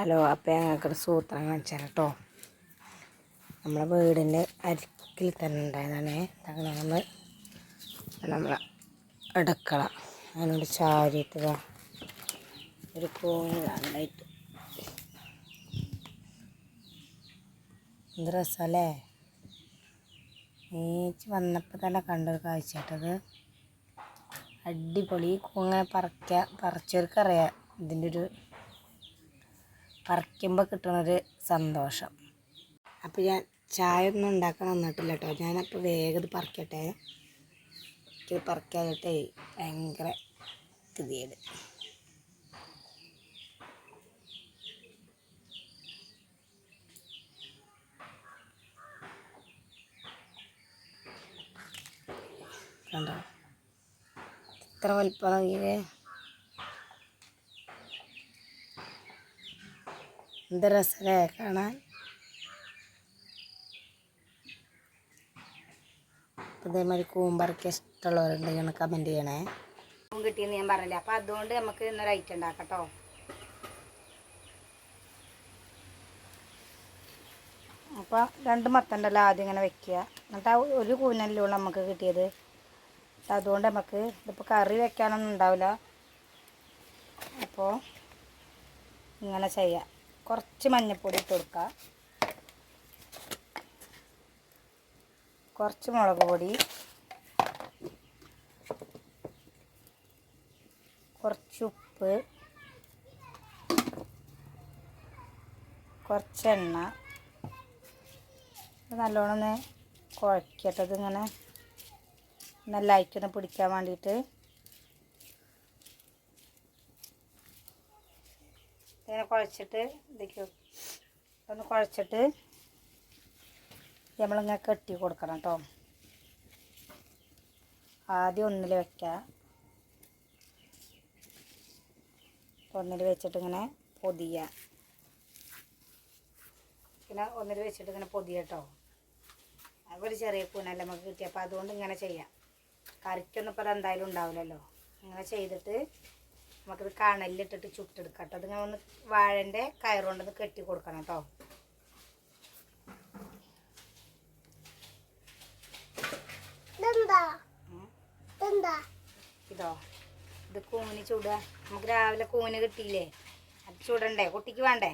Hello, അപ്പോൾ ഞങ്ങൾക്കൊരു സൂത്രം കാണിച്ചു തരാം കേട്ടോ. നമ്മളെ വീടിൻ്റെ അരികിൽ തന്നെ ഉണ്ടായതാണ്. നമ്മളെ അടുക്കള അതിനോട് ചാരിയിട്ട് ഒരു കോണിലാണ്ടായിട്ട് എന്ത് രസമല്ലേ. നീച്ച് വന്നപ്പോൾ തന്നെ കണ്ടൊരു കാഴ്ചയായിട്ടത്. അടിപൊളി. ഇങ്ങനെ പറിച്ചവർക്കറിയാം ഇതിൻ്റെ ഒരു പറിക്കുമ്പോൾ കിട്ടുന്നൊരു സന്തോഷം. അപ്പോൾ ഞാൻ ചായ ഒന്നും ഉണ്ടാക്കാൻ വന്നിട്ടില്ല കേട്ടോ. ഞാനപ്പോൾ വേഗം ഇത് പറിക്കട്ടെ. ഇത് പറിക്കാതിട്ടേ ഭയങ്കര ഗതികേട്. കണ്ടോ ഇത്ര വലിപ്പം നോക്കിയേ. എന്ത് രസമല്ലേ കാണാൻ. ഇതേമാതിരി കൂമ്പറയ്ക്ക് ഇഷ്ടമുള്ളവരുണ്ടെങ്കിൽ കമൻറ്റ് ചെയ്യണേ. കിട്ടിയെന്ന് ഞാൻ പറഞ്ഞില്ലേ. അപ്പോൾ അതുകൊണ്ട് നമുക്ക് ഇന്നൊരു ഐറ്റം ഉണ്ടാക്കാം കേട്ടോ. അപ്പോൾ 2 മത്തണ്ടല്ലോ ആദ്യം ഇങ്ങനെ വെക്കുക. എന്നിട്ട് ആ ഒരു കൂനല്ലേ ഉള്ളൂ നമുക്ക് കിട്ടിയത്. അതുകൊണ്ട് നമുക്ക് ഇതിപ്പോൾ കറി വെക്കാനൊന്നും ഉണ്ടാവില്ല. അപ്പോൾ ഇങ്ങനെ ചെയ്യാം. കുറച്ച് മഞ്ഞൾപ്പൊടി ഇട്ട് കൊടുക്കുക, കുറച്ച് മുളക് പൊടി, കുറച്ച് ഉപ്പ്, കുറച്ച് എണ്ണ. നല്ലോണം ഒന്ന് കുഴക്കട്ടത്. ഇങ്ങനെ നല്ല ലൈറ്റൊന്ന് പിടിക്കാൻ വേണ്ടിയിട്ട് ഇങ്ങനെ കുഴച്ചിട്ട് ഒന്ന് കുഴച്ചിട്ട് നമ്മളിങ്ങനെ കെട്ടി കൊടുക്കണം കേട്ടോ. ആദ്യം ഒന്നിൽ വെക്കുക. ഒന്നിൽ വെച്ചിട്ട് ഇങ്ങനെ പൊതിയുക. പിന്നെ ഒന്നിൽ വെച്ചിട്ട് ഇങ്ങനെ പൊതിയ കേട്ടോ. ഒരു ചെറിയ കൂനല്ല നമുക്ക് കിട്ടി. അപ്പോൾ അതുകൊണ്ട് ഇങ്ങനെ ചെയ്യാം. കറിക്കൊന്നും ഇപ്പോൾ എന്തായാലും ഉണ്ടാവില്ലല്ലോ. ഇങ്ങനെ ചെയ്തിട്ട് നമുക്കിത് കണലിലിട്ടിട്ട് ചുട്ടെടുക്കാം കേട്ടോ. അതിങ്ങനെ ഒന്ന് വാഴൻ്റെ കയറുകൊണ്ടൊന്ന് കെട്ടി കൊടുക്കണം കേട്ടോ. ഇതോ ഇത് കൂന് ചൂടുക. നമുക്ക് രാവിലെ കൂന് കിട്ടിയില്ലേ, അത് ചൂടണ്ടേ, കുട്ടിക്ക് വേണ്ടേ.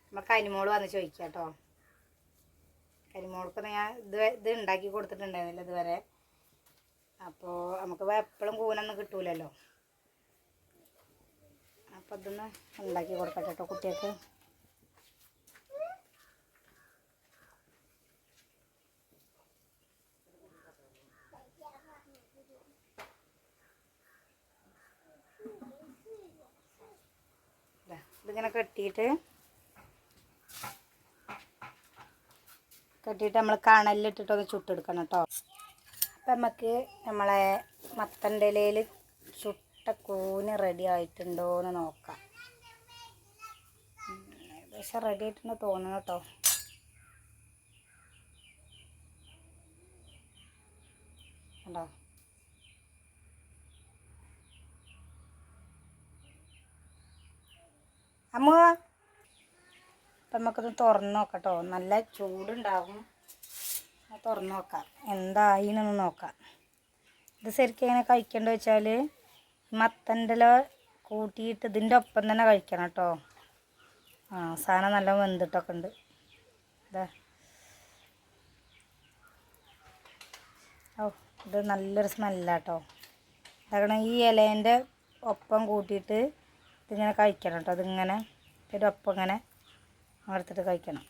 നമ്മൾ കരിമോള് വന്ന് ചോദിക്കുക കേട്ടോ. കരിമോൾക്കൊന്ന് ഞാൻ ഇത് ഉണ്ടാക്കി കൊടുത്തിട്ടുണ്ടായിരുന്നില്ല ഇതുവരെ. അപ്പോൾ നമുക്ക് എപ്പോഴും കൂനൊന്നും കിട്ടൂലല്ലോ. അപ്പോൾ ഇതൊന്ന് ഉണ്ടാക്കി കൊടുക്കട്ടെ കേട്ടോ കുട്ടികൾക്ക്. ഇതിങ്ങനെ കെട്ടിയിട്ട് നമ്മൾ കണലിലിട്ടിട്ടൊന്ന് ചുട്ടെടുക്കണം കേട്ടോ. അപ്പം നമുക്ക് നമ്മളെ മത്തൻ്റെ ഇലയിൽ ചുട്ട കൂന് റെഡി ആയിട്ടുണ്ടോ എന്ന് നോക്കാം. ഏകദേശം റെഡി ആയിട്ടുണ്ടോ തോന്നുന്നു കേട്ടോ. കണ്ടോ അമ്മ. അപ്പം നമുക്കത് തുറന്ന് നോക്കാം കേട്ടോ. നല്ല ചൂടുണ്ടാകും. തുറന്ന് നോക്കാം എന്തായിന്നൊന്ന് നോക്കാം. ഇത് ശരിക്കും എങ്ങനെ കഴിക്കേണ്ടത് വെച്ചാൽ മത്തൻ്റെ ഇല കൂട്ടിയിട്ട് ഇതിൻ്റെ ഒപ്പം തന്നെ കഴിക്കണം കേട്ടോ. സാധനം നല്ല വെന്തിട്ടൊക്കെ ഉണ്ട്. ഇതാ ഇത് നല്ലൊരു സ്മെല്ലാട്ടോ. അതാണ് ഈ ഇലേൻ്റെ ഒപ്പം കൂട്ടിയിട്ട് ഇതിങ്ങനെ കഴിക്കണം കേട്ടോ. അതിങ്ങനെ ഒരു ഒപ്പം ഇങ്ങനെ എടുത്തിട്ട് കഴിക്കണം.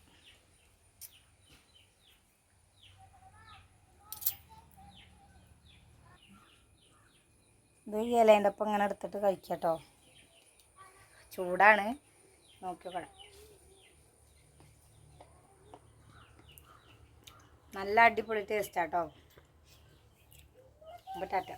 ഇത് ഈ ഇലേൻ്റെ ഒപ്പം ഇങ്ങനെ എടുത്തിട്ട് കഴിക്കാം കേട്ടോ. ചൂടാണ്, നോക്കിയോക്കണം. നല്ല അടിപൊളി ടേസ്റ്റാട്ടോ. അപ്പോൾ ടാറ്റ.